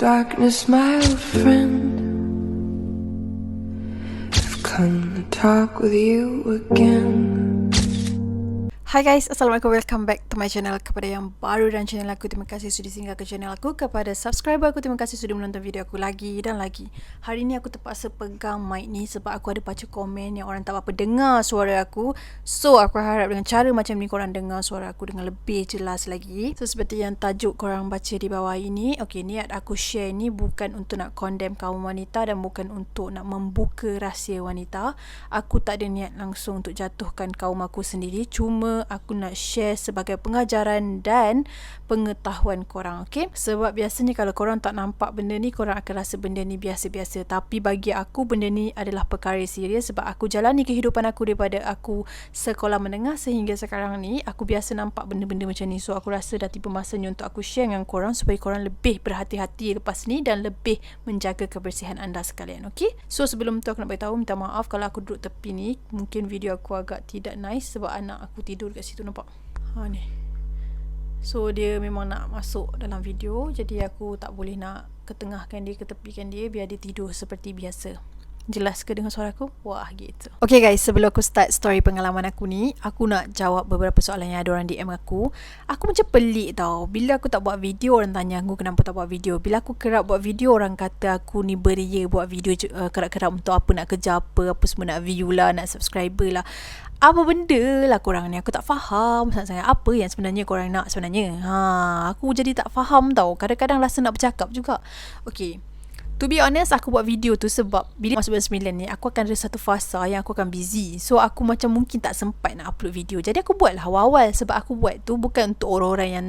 darkness, my old friend. I've come to talk with you again. Hai guys, Assalamualaikum, welcome back to my channel. Kepada yang baru dan channel aku, terima kasih sudah singgah ke channel aku. Kepada subscriber aku, terima kasih sudah menonton video aku lagi dan lagi. Hari ni aku terpaksa pegang mic ni sebab aku ada baca komen yang orang tak apa dengar suara aku. So aku harap dengan cara macam ni korang dengar suara aku dengan lebih jelas lagi. So seperti yang tajuk korang baca di bawah ini, okay, niat aku share ni bukan untuk nak condemn kaum wanita dan bukan untuk nak membuka rahsia wanita. Aku tak ada niat langsung untuk jatuhkan kaum aku sendiri, cuma aku nak share sebagai pengajaran dan pengetahuan korang, okay? Sebab biasanya kalau korang tak nampak benda ni, korang akan rasa benda ni biasa-biasa. Tapi bagi aku, benda ni adalah perkara serius sebab aku jalani kehidupan aku daripada aku sekolah menengah sehingga sekarang ni, aku biasa nampak benda-benda macam ni. So aku rasa dah tiba masanya untuk aku share dengan korang supaya korang lebih berhati-hati lepas ni dan lebih menjaga kebersihan anda sekalian, okay? So sebelum tu aku nak beritahu, minta maaf kalau aku duduk tepi ni, mungkin video aku agak tidak nice sebab anak aku tidur kat situ, nampak? Ni. So dia memang nak masuk dalam video, jadi aku tak boleh nak ketengahkan dia, ketepikan dia biar dia tidur seperti biasa. Jelas ke dengan suara aku? Wah, gitu. Okay guys, sebelum aku start story pengalaman aku ni, aku nak jawab beberapa soalan yang ada orang DM aku. Aku macam pelik tau. Bila aku tak buat video, orang tanya aku kenapa tak buat video. Bila aku kerap buat video, orang kata aku ni beria buat video kerap-kerap untuk apa, nak kerja apa semua, nak view lah, nak subscriber lah. Apa benda lah korang ni, aku tak faham sangat-sangat apa yang sebenarnya korang nak sebenarnya. Aku jadi tak faham tau. Kadang-kadang rasa nak bercakap juga. Okay, to be honest, aku buat video tu sebab bila masuk bulan 9 ni, aku akan ada satu fasa yang aku akan busy. So aku macam mungkin tak sempat nak upload video. Jadi aku buat lah awal-awal. Sebab aku buat tu bukan untuk orang-orang yang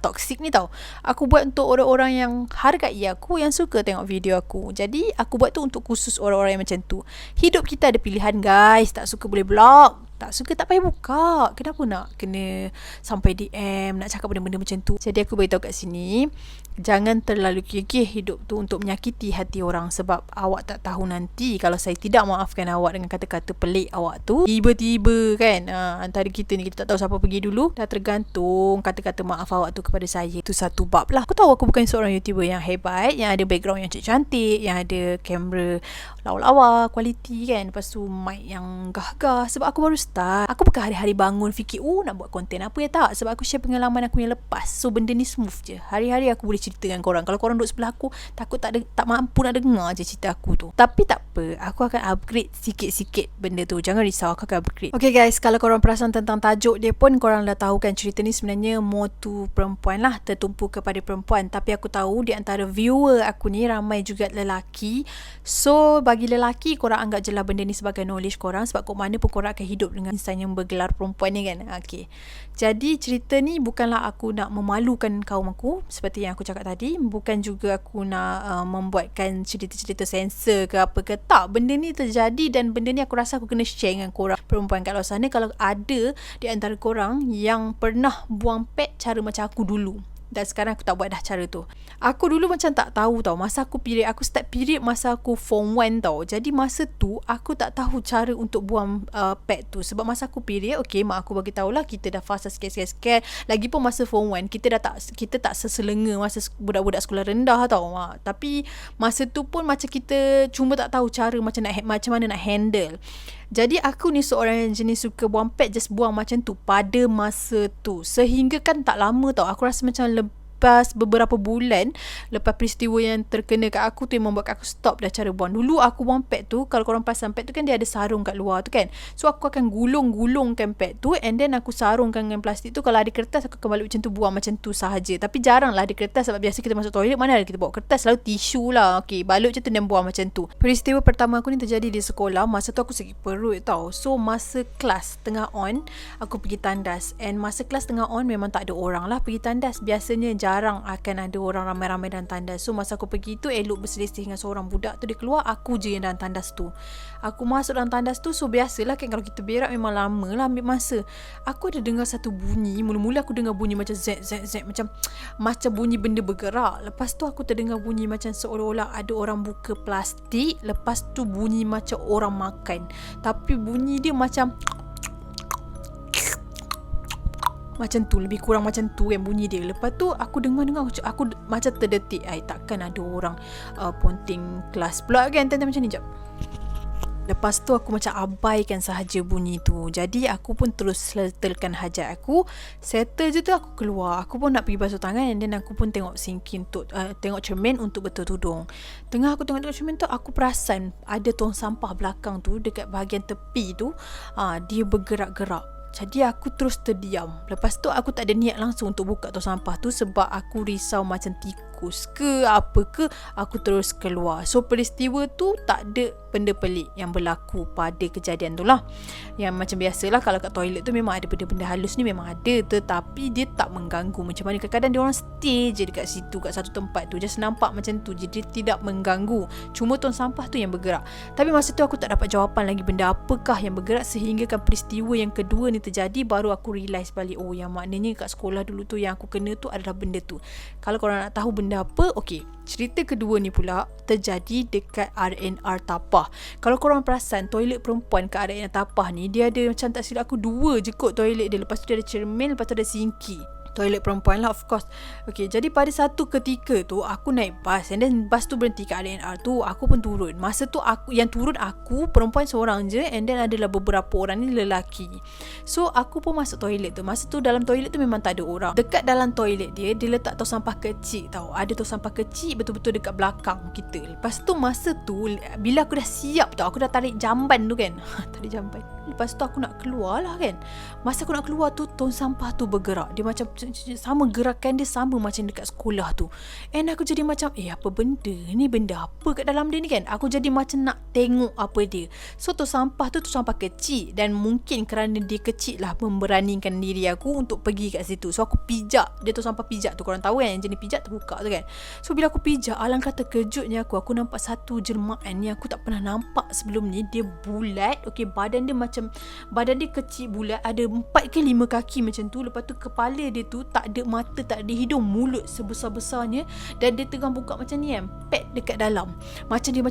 toxic ni tau. Aku buat untuk orang-orang yang hargai aku, yang suka tengok video aku. Jadi aku buat tu untuk khusus orang-orang yang macam tu. Hidup kita ada pilihan guys. Tak suka boleh block, tak suka tak payah buka. Kenapa nak kena sampai DM nak cakap benda-benda macam tu? Jadi aku beritahu kat sini, jangan terlalu kekeh hidup tu untuk menyakiti hati orang. Sebab awak tak tahu nanti kalau saya tidak maafkan awak dengan kata-kata pelik awak tu, tiba-tiba kan, antara kita ni, kita tak tahu siapa pergi dulu, dah tergantung kata-kata maaf awak tu kepada saya. Itu satu bab lah. Aku tahu aku bukan seorang YouTuber yang hebat, yang ada background yang cantik, yang ada kamera lawa-lawa, kualiti kan, lepas tu mic yang gah-gah. Sebab aku baru start. Aku bukan hari-hari bangun fikir nak buat konten apa ya, tak. Sebab aku share pengalaman aku yang lepas. So benda ni smooth je. Hari-hari aku boleh cerita dengan korang. Kalau korang duduk sebelah aku, takut tak mampu nak dengar je cerita aku tu. Tapi tak apa, aku akan upgrade sikit-sikit benda tu. Jangan risau, aku akan upgrade. Okay guys, kalau korang perasan tentang tajuk dia pun, korang dah tahu kan cerita ni sebenarnya more to perempuan lah, tertumpu kepada perempuan. Tapi aku tahu di antara viewer aku ni ramai juga lelaki. So bagi lelaki, korang anggap je lah benda ni sebagai knowledge korang. Sebab kok mana pun korang akan hidup dengan insan yang bergelar perempuan ni kan. Okay, jadi cerita ni bukanlah aku nak memalukan kaum aku seperti yang aku cakap tadi. Bukan juga aku nak membuatkan cerita-cerita sensor ke apa ke. Tak, benda ni terjadi dan benda ni aku rasa aku kena share dengan korang perempuan kat luar sana. Kalau ada di antara korang yang pernah buang pad cara macam aku dulu, dan sekarang aku tak buat dah cara tu. Aku dulu macam tak tahu tau. Masa aku aku start period masa aku form 1 tau. Jadi masa tu aku tak tahu cara untuk buang pad tu. Sebab masa aku period, okay, mak aku bagi tahulah kita dah fasa sikit-sikit. Lagipun masa form 1 kita tak seselenga masa budak-budak sekolah rendah tau. Tapi masa tu pun macam kita cuma tak tahu cara macam mana nak handle. Jadi aku ni seorang yang jenis suka buang pad, just buang macam tu pada masa tu. Sehingga kan tak lama tau, aku rasa macam lepas beberapa bulan lepas peristiwa yang terkena kat aku tu yang membuat aku stop dah cara buang. Dulu aku buang pad tu, kalau korang pasang pad tu kan dia ada sarung kat luar tu kan. So aku akan gulung-gulungkan pad tu and then aku sarungkan dengan plastik tu. Kalau ada kertas aku akan balik macam tu, buang macam tu sahaja. Tapi jarang lah ada kertas sebab biasa kita masuk toilet mana ada kita bawa kertas, selalu tisu lah. Okay, balut macam tu dan buang macam tu. Peristiwa pertama aku ni terjadi di sekolah. Masa tu aku sakit perut tau. So masa kelas tengah on, aku pergi tandas. And masa kelas tengah on memang tak ada orang lah pergi tandas. Biasanya jarang akan ada orang ramai-ramai dalam tandas. So masa aku pergi tu, elok berselisih dengan seorang budak tu. Dia keluar, aku je yang dalam tandas tu. Aku masuk dalam tandas tu. So biasalah kan, kalau kita berak memang lama lah ambil masa. Aku ada dengar satu bunyi. Mula-mula aku dengar bunyi macam z, macam bunyi benda bergerak. Lepas tu aku terdengar bunyi macam seolah-olah ada orang buka plastik. Lepas tu bunyi macam orang makan. Tapi bunyi dia macam Macam tu, lebih kurang macam tu yang bunyi dia. Lepas tu aku dengar aku macam terdetik, takkan ada orang ponteng kelas pula kan, macam ni jap. Lepas tu aku macam abaikan sahaja bunyi tu. Jadi aku pun terus settlekan hajat aku. Settle je tu aku keluar. Aku pun nak pergi basuh tangan, and then aku pun tengok sinki untuk tengok cermin untuk betul tudung. Tengah aku tengok cermin tu, aku perasan ada tong sampah belakang tu dekat bahagian tepi tu, dia bergerak-gerak. Jadi aku terus terdiam. Lepas tu aku tak ada niat langsung untuk buka tong sampah tu sebab aku risau macam tikus ke apa ke. Aku terus keluar. So peristiwa tu tak ada benda pelik yang berlaku pada kejadian tu lah. Yang macam biasalah, kalau kat toilet tu memang ada benda-benda halus ni, memang ada, tetapi dia tak mengganggu. Macam mana kadang-kadang dia orang stay je dekat situ, kat satu tempat tu, just nampak macam tu je, dia tidak mengganggu. Cuma tong sampah tu yang bergerak. Tapi masa tu aku tak dapat jawapan lagi benda apakah yang bergerak, sehingga kan peristiwa yang kedua ni terjadi, baru aku realise balik, oh yang maknanya kat sekolah dulu tu yang aku kena tu adalah benda tu. Kalau korang nak tahu benda apa, okey, cerita kedua ni pula terjadi dekat R&R Tapah. Kalau korang perasan, toilet perempuan kat R&R Tapah ni, dia ada macam tak silap aku 2 je kot toilet dia. Lepas tu dia ada cermin, lepas tu ada sinki. Toilet perempuan lah, of course. Okay, jadi pada satu ketika tu aku naik bas, and then bas tu berhenti kat R&R tu. Aku pun turun. Masa tu yang turun aku perempuan seorang je, and then adalah beberapa orang ni lelaki. So aku pun masuk toilet tu. Masa tu dalam toilet tu memang tak ada orang. Dekat dalam toilet dia letak tong sampah kecil tau. Ada tong sampah kecil betul-betul dekat belakang kita. Lepas tu masa tu bila aku dah siap tau, aku dah tarik jamban tu kan. Tarik jamban. Lepas tu aku nak keluar lah kan. Masa aku nak keluar tu, tong sampah tu bergerak. Dia macam sama, gerakan dia sama macam dekat sekolah tu. And aku jadi macam, apa benda ni, benda apa kat dalam dia ni kan. Aku jadi macam nak tengok apa dia. So tong sampah tu tong sampah kecil, dan mungkin kerana dia kecil lah memberanikan diri aku untuk pergi kat situ. So aku pijak. Dia tong sampah pijak tu, korang tahu kan, yang jenis pijak terbuka tu kan. So bila aku pijak, alangkah terkejutnya aku nampak satu jelmaan yang aku tak pernah nampak sebelum ni. Dia bulat, okay, badan dia kecil bulat, ada 4 ke 5 kaki macam tu. Lepas tu kepala dia tu tak ada mata, tak ada hidung, mulut sebesar-besarnya, dan dia tengah buka macam ni kan, pad dekat dalam. Macam dia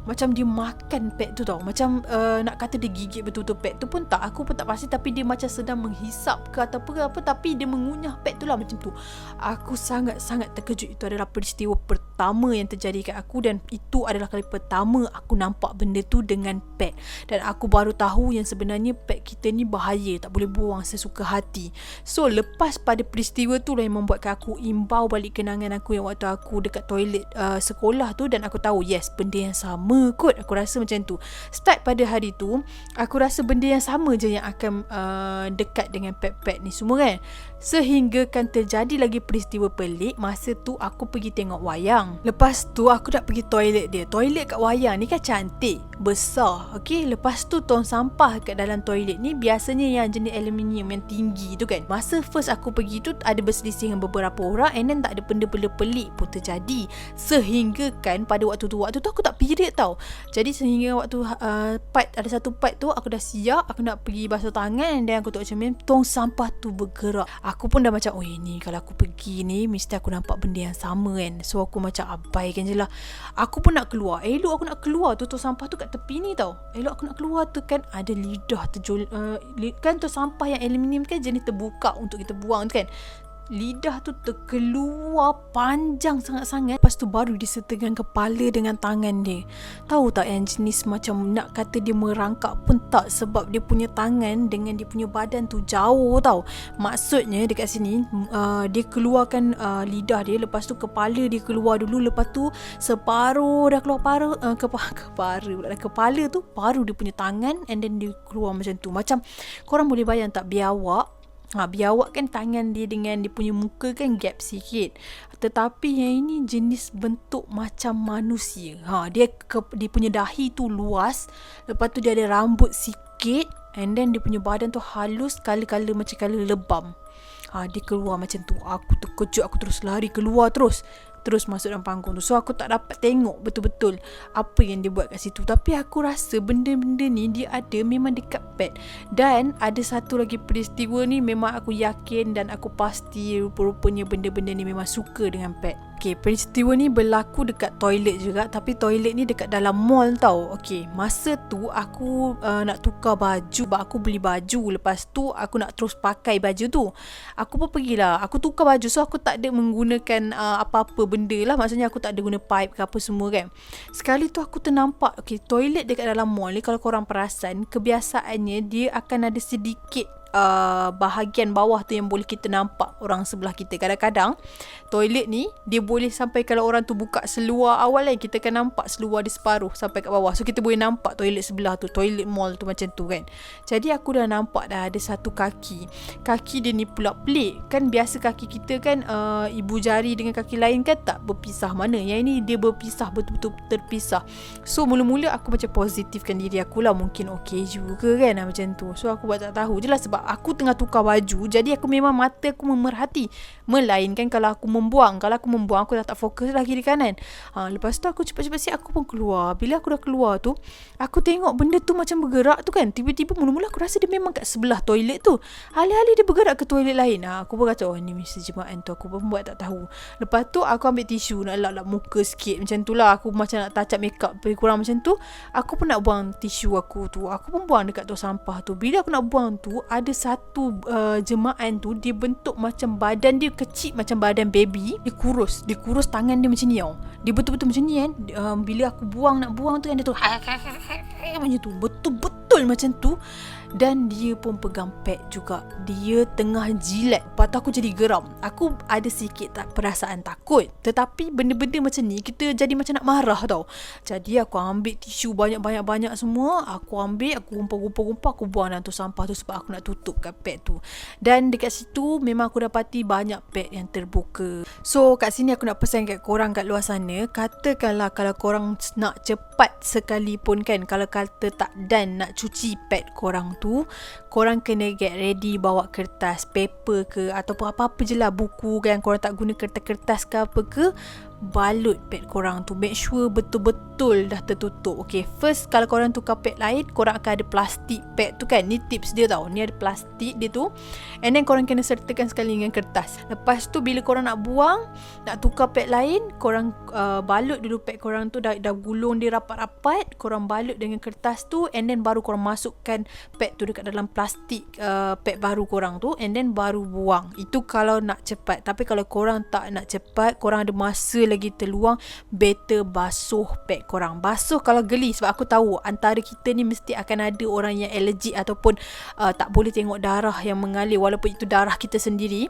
macam dia makan pad tu tau. Macam nak kata dia gigit betul-betul pad tu pun tak, aku pun tak pasti. Tapi dia macam sedang menghisap ke atau apa, tapi dia mengunyah pad tu lah macam tu. Aku sangat-sangat terkejut. Itu adalah peristiwa pertama yang terjadi kat aku, dan itu adalah kali pertama aku nampak benda tu dengan pad. Dan aku baru tahu yang sebenarnya pad kita ni bahaya, tak boleh buang sesuka hati. So lepas pada peristiwa tu lah yang membuatkan aku imbau balik kenangan aku yang waktu aku dekat toilet sekolah tu. Dan aku tahu, yes, benda yang sama kot. Aku rasa macam tu. Start pada hari tu, aku rasa benda yang sama je yang akan dekat dengan pad-pad ni semua kan. Sehingga kan terjadi lagi peristiwa pelik. Masa tu aku pergi tengok wayang. Lepas tu aku nak pergi toilet dia. Toilet kat wayang ni kan cantik, besar, okay. Lepas tu tong sampah kat dalam toilet ni biasanya yang jenis aluminium yang tinggi tu kan. Masa first aku pergi tu ada berselisih dengan beberapa orang, and then tak ada benda-benda pelik pun terjadi. Sehingga kan pada waktu tu aku tak period tau. Jadi sehingga waktu ada satu part tu aku dah siap, aku nak pergi basuh tangan, dan aku tengok cermin, tong sampah tu bergerak. Aku pun dah macam, ni kalau aku pergi ni mesti aku nampak benda yang sama kan. So aku macam abaikan je lah. Aku pun nak keluar. Elok aku nak keluar tu, tong sampah tu kat tepi ni tau. Elok aku nak keluar tu kan, ada lidah kan tong sampah yang aluminium kan jenis terbuka untuk kita buang tu kan. Lidah tu terkeluar panjang sangat-sangat. Lepas tu baru disertakan kepala dengan tangan dia. Tahu tak yang jenis macam nak kata dia merangkak pun tak, sebab dia punya tangan dengan dia punya badan tu jauh tau. Maksudnya dekat sini dia keluarkan lidah dia, lepas tu kepala dia keluar dulu, lepas tu separuh dah keluar kepala tu baru dia punya tangan, and then dia keluar macam tu. Macam korang boleh bayang tak biawak? Biawak kan tangan dia dengan dia punya muka kan gap sikit. Tetapi yang ini jenis bentuk macam manusia. Dia punya dahi tu luas, lepas tu dia ada rambut sikit, and then dia punya badan tu halus, kala-kala macam kala lebam. Dia keluar macam tu. Aku terkejut, aku terus lari keluar terus masuk dalam panggung tu. So aku tak dapat tengok betul-betul apa yang dia buat kat situ. Tapi aku rasa benda-benda ni dia ada memang dekat pad. Dan ada satu lagi peristiwa ni memang aku yakin dan aku pasti rupa-rupanya benda-benda ni memang suka dengan pad. Okay, peristiwa ni berlaku dekat toilet juga, tapi toilet ni dekat dalam mall tau. Okay, masa tu aku nak tukar baju sebab aku beli baju. Lepas tu aku nak terus pakai baju tu. Aku pun pergilah, aku tukar baju. So aku tak ada menggunakan apa-apa benda lah. Maksudnya aku tak ada guna pipe ke apa semua kan. Sekali tu aku ternampak, okay, toilet dekat dalam mall ni kalau korang perasan, kebiasaannya dia akan ada sedikit bahagian bawah tu yang boleh kita nampak orang sebelah kita. Kadang-kadang toilet ni dia boleh sampai kalau orang tu buka seluar awal kan, kita akan nampak seluar dia separuh sampai kat bawah. So kita boleh nampak toilet sebelah tu, toilet mall tu macam tu kan. Jadi aku dah nampak dah ada satu kaki dia ni pula pelik. Kan biasa kaki kita kan ibu jari dengan kaki lain kan tak berpisah mana. Yang ini dia berpisah, betul-betul terpisah. So mula-mula aku macam positifkan diri aku lah, mungkin okey juga kan macam tu. So aku buat tak tahu je lah sebab aku tengah tukar baju. Jadi aku memang mata aku memerhati. Melainkan kalau aku membuang aku dah tak fokus lah kiri kanan. Lepas tu aku cepat-cepat siap aku pun keluar. Bila aku dah keluar tu, aku tengok benda tu macam bergerak tu kan. Tiba-tiba mula-mula aku rasa dia memang kat sebelah toilet tu. Alih-alih dia bergerak ke toilet lain. Aku pun kata, oh ni Mr. Jemaah tu. Aku pun buat tak tahu. Lepas tu aku ambil tisu nak lap-lap muka sikit macam tu lah. Aku macam nak touch up makeup lebih kurang macam tu. Aku pun nak buang tisu aku tu. Aku pun buang dekat tong sampah tu. Bila aku nak buang tu, ada satu jemaah tu, dia bentuk macam badan dia kecil macam badan baby. Dia kurus tangan dia macam ni tau. Dia betul-betul macam ni kan. Bila aku nak buang tu kan, dia tu macam tu, betul-betul macam tu. Dan dia pun pegang pad juga. Dia tengah jilat. Lepas tu aku jadi geram. Aku ada sikit perasaan takut. Tetapi benda-benda macam ni kita jadi macam nak marah tau. Jadi aku ambil tisu banyak-banyak semua. Aku gumpal-gumpal, aku buang dalam tu sampah tu sebab aku nak tutup kat pad tu. Dan dekat situ memang aku dapati banyak pad yang terbuka. So kat sini aku nak pesan kat korang kat luar sana, katakanlah kalau korang nak cepat sekalipun kan, kalau kata tak dan nak cuci pad korang tu, korang kena get ready bawa kertas, paper ke ataupun apa-apa je lah, buku kan, korang tak guna kertas-kertas ke apa ke, balut pad korang tu, make sure betul-betul dah tertutup. Okay, first kalau korang tukar pad lain, korang akan ada plastik pad tu kan. Ni tips dia tau, ni ada plastik dia tu, and then korang kena sertakan sekali dengan kertas. Lepas tu bila korang nak buang, nak tukar pad lain, korang balut dulu pad korang tu, dah gulung dia rapat-rapat, korang balut dengan kertas tu, and then baru korang masukkan pad tu dekat dalam plastik pad baru korang tu, and then baru buang. Itu kalau nak cepat. Tapi kalau korang tak nak cepat, korang ada masa lagi terluang, better basuh pad korang. Basuh kalau geli, sebab aku tahu antara kita ni mesti akan ada orang yang allergic ataupun tak boleh tengok darah yang mengalir walaupun itu darah kita sendiri.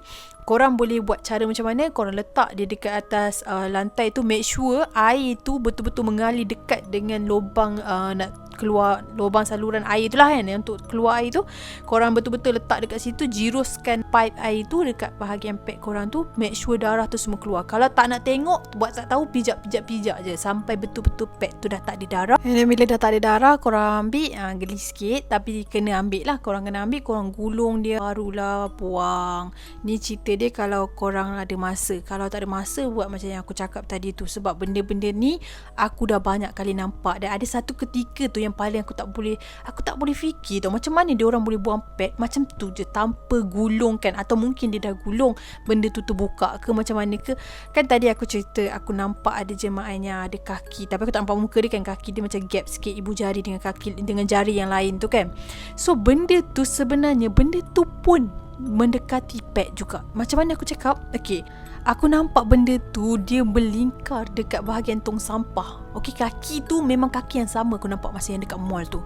Korang boleh buat cara macam mana, korang letak dia dekat atas lantai tu, make sure air tu betul-betul mengalir dekat dengan lubang nak keluar, lubang saluran air tu lah kan, yang untuk keluar air tu. Korang betul-betul letak dekat situ, jiruskan pipe air tu dekat bahagian pad korang tu, make sure darah tu semua keluar. Kalau tak nak tengok, buat tak tahu, pijak je sampai betul-betul pad tu dah tak ada darah. And then bila dah tak ada darah, korang ambil, geli sikit tapi kena ambil lah, korang kena ambil, korang gulung dia, barulah buang. Ni cerita dia kalau korang ada masa. Kalau tak ada masa, buat macam yang aku cakap tadi tu. Sebab benda-benda ni aku dah banyak kali nampak, dan ada satu ketika tu yang paling aku tak boleh fikir tau, macam mana dia orang boleh buang pad macam tu je tanpa gulung kan, atau mungkin dia dah gulung, benda tu terbuka ke macam mana ke. Kan tadi aku cerita aku nampak ada jemaahnya ada kaki, tapi aku tak nampak muka dia kan, kaki dia macam gap sikit, ibu jari dengan jari yang lain tu kan. So benda tu sebenarnya, benda tu pun mendekati pad juga. Macam mana aku cakap, okay, aku nampak benda tu dia berlingkar dekat bahagian tong sampah. Okey, kaki tu memang kaki yang sama aku nampak masa yang dekat mall tu.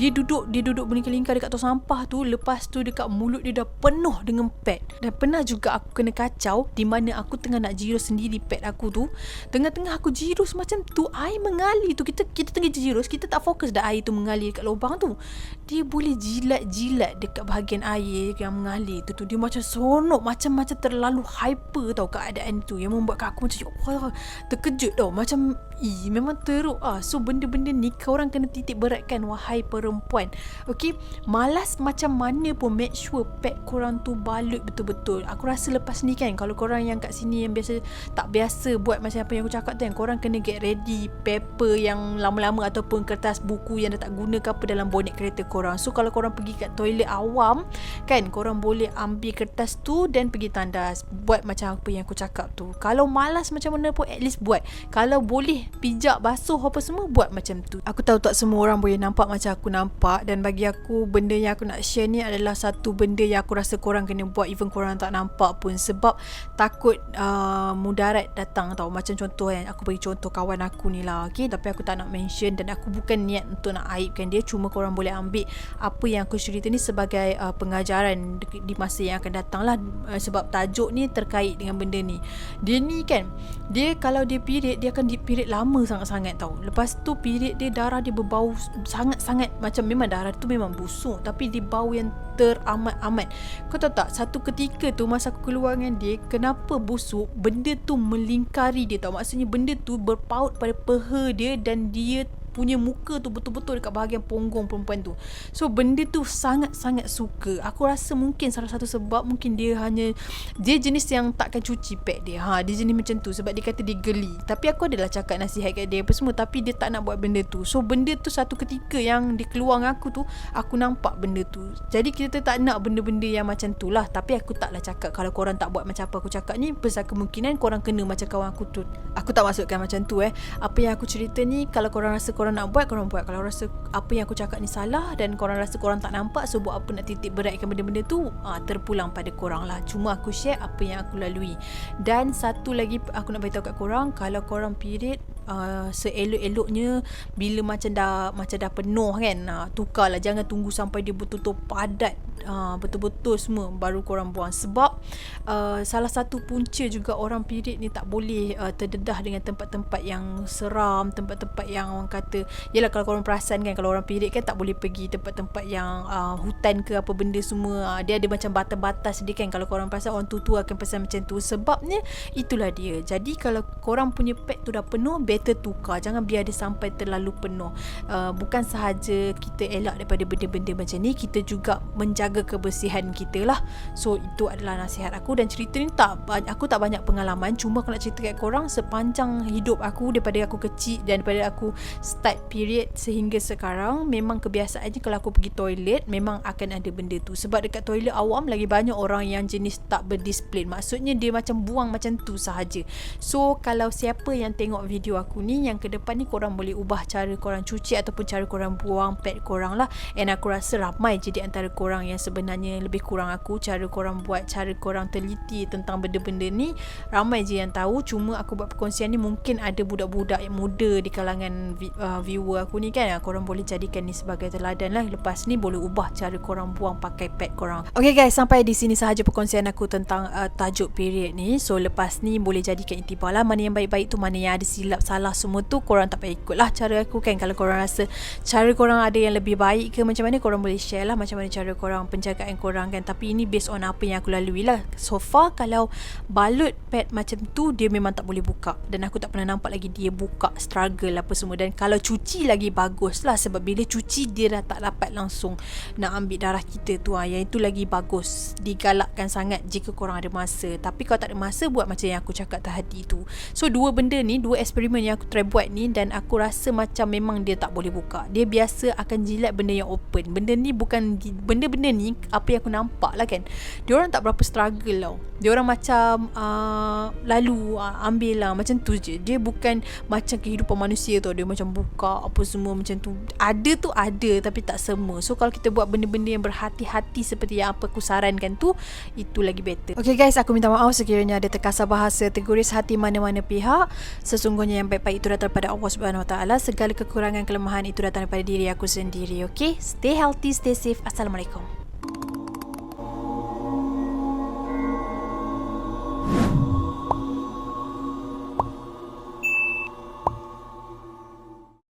Dia duduk berlingkar-lingkar dekat tong sampah tu. Lepas tu dekat mulut dia dah penuh dengan pad. Dan pernah juga aku kena kacau di mana aku tengah nak jirus sendiri pad aku tu. Tengah-tengah aku jirus macam tu, air mengalir tu. Kita tengah jirus, kita tak fokus dah air tu mengalir dekat lubang tu. Dia boleh jilat-jilat dekat bahagian air yang mengalir tu. Dia macam seronok, macam terlalu hyper tau keadaan tu, yang membuatkan aku macam terkejut tau. Macam memang teruk So benda-benda ni korang kena titik beratkan, wahai perempuan. Okay, malas macam mana pun make sure pad korang tu balut betul-betul. Aku rasa lepas ni kan, kalau korang yang kat sini yang tak biasa buat macam apa yang aku cakap tu kan, korang kena get ready paper yang lama-lama ataupun kertas buku yang dah tak guna ke apa dalam bonet kereta korang. So kalau korang pergi kat toilet awam kan, korang boleh ambil kertas tu dan pergi tandas, buat macam apa yang yang aku cakap tu. Kalau malas macam mana pun, at least buat. Kalau boleh pijak, basuh apa semua, buat macam tu. Aku tahu tak semua orang boleh nampak macam aku nampak, dan bagi aku benda yang aku nak share ni adalah satu benda yang aku rasa korang kena buat even korang tak nampak pun, sebab takut mudarat datang tau. Macam contoh kan, aku bagi contoh kawan aku ni lah, okay? Tapi aku tak nak mention, dan aku bukan niat untuk nak aibkan dia. Cuma korang boleh ambil apa yang aku cerita ni sebagai pengajaran di masa yang akan datang lah, sebab tajuk ni terkait dengan benda ni. Dia ni kan, dia kalau dia period, dia akan period lama sangat-sangat tau. Lepas tu period dia, darah dia berbau sangat-sangat, macam memang darah tu memang busuk, tapi dia bau yang teramat-amat. Kau tahu tak, satu ketika tu masa aku keluar dengan dia, kenapa busuk, benda tu melingkari dia tau. Maksudnya benda tu berpaut pada peha dia, dan dia punya muka tu betul-betul dekat bahagian punggung perempuan tu. So benda tu sangat-sangat suka. Aku rasa mungkin salah satu sebab, mungkin dia jenis yang takkan cuci pad dia. Dia jenis macam tu, sebab dia kata dia geli. Tapi aku adalah cakap nasihat kat dia apa semua, tapi dia tak nak buat benda tu. So benda tu satu ketika yang dia keluar dengan aku tu, aku nampak benda tu. Jadi kita tak nak benda-benda yang macam tu lah. Tapi aku taklah cakap kalau korang tak buat macam apa aku cakap ni, besar kemungkinan korang kena macam kawan aku tu. Aku tak maksudkan macam tu Apa yang aku cerita ni, kalau korang rasa korang nak buat, korang buat. Kalau rasa apa yang aku cakap ni salah, dan korang rasa korang tak nampak, so buat apa nak titik beratkan benda-benda tu, terpulang pada korang lah. Cuma aku share apa yang aku lalui. Dan satu lagi aku nak beritahu kat korang, kalau korang period, seelok-eloknya bila macam dah penuh kan, tukarlah. Jangan tunggu sampai dia betul-betul padat, betul-betul semua baru korang buang. Sebab salah satu punca juga orang period ni tak boleh terdedah dengan tempat-tempat yang seram, tempat-tempat yang orang kata, yelah kalau korang perasan kan, kalau orang period kan tak boleh pergi tempat-tempat yang hutan ke apa benda semua. Dia ada macam batas-batas dia kan. Kalau korang perasan, orang tu akan pesan macam tu. Sebabnya itulah dia. Jadi kalau korang punya pad tu dah penuh, better tukar. Jangan biar dia sampai terlalu penuh. Bukan sahaja kita elak daripada benda-benda macam ni, kita juga menjaga kebersihan kita lah. So itu adalah nasihat aku. Dan cerita ni aku tak banyak pengalaman, cuma aku nak cerita kat korang sepanjang hidup aku, daripada aku kecil dan daripada aku start period sehingga sekarang, memang kebiasaannya kalau aku pergi toilet memang akan ada benda tu. Sebab dekat toilet awam lagi banyak orang yang jenis tak berdisiplin. Maksudnya dia macam buang macam tu sahaja. So kalau siapa yang tengok video aku ni, yang ke depan ni korang boleh ubah cara korang cuci ataupun cara korang buang pad korang lah. And aku rasa ramai je di antara korang yang sebenarnya lebih kurang aku cara korang buat, cara korang teliti tentang benda-benda ni. Ramai je yang tahu. Cuma aku buat perkongsian ni, mungkin ada budak-budak yang muda di kalangan viewer aku ni kan, korang boleh jadikan ni sebagai teladan lah. Lepas ni boleh ubah cara korang buang pakai pad korang. Okay guys, sampai di sini sahaja perkongsian aku tentang tajuk period ni. So lepas ni boleh jadikan iktibar lah, mana yang baik-baik tu, mana yang ada silap salah semua tu korang tak payah ikut lah cara aku kan. Kalau korang rasa cara korang ada yang lebih baik ke macam mana, korang boleh share lah macam mana cara korang, penjagaan korang kan. Tapi ini based on apa yang aku lalui lah. So far kalau balut pad macam tu, dia memang tak boleh buka, dan aku tak pernah nampak lagi dia buka, struggle apa semua. Dan kalau cuci lagi bagus lah, sebab bila cuci dia dah tak dapat langsung nak ambil darah kita tu. Yang itu lagi bagus, digalakkan sangat jika korang ada masa. Tapi kalau tak ada masa, buat macam yang aku cakap tadi tu. So dua benda ni, dua eksperimen yang aku try buat ni, dan aku rasa macam memang dia tak boleh buka. Dia biasa akan jilat benda yang open. Benda ni bukan, benda-benda ni apa yang aku nampak lah kan, diorang tak berapa struggle tau. Diorang macam lalu ambil lah macam tu je. Dia bukan macam kehidupan manusia tau, dia macam buka apa semua macam tu. Ada tu ada, tapi tak semua. So kalau kita buat benda-benda yang berhati-hati seperti yang apa aku sarankan tu, itu lagi better. Okay guys, aku minta maaf sekiranya ada terkasar bahasa, terguris hati mana-mana pihak. Sesungguhnya yang baik-baik itu datang daripada Allah Subhanahu Wa Taala. Segala kekurangan kelemahan itu datang daripada diri aku sendiri. Okay, stay healthy, stay safe. Assalamualaikum.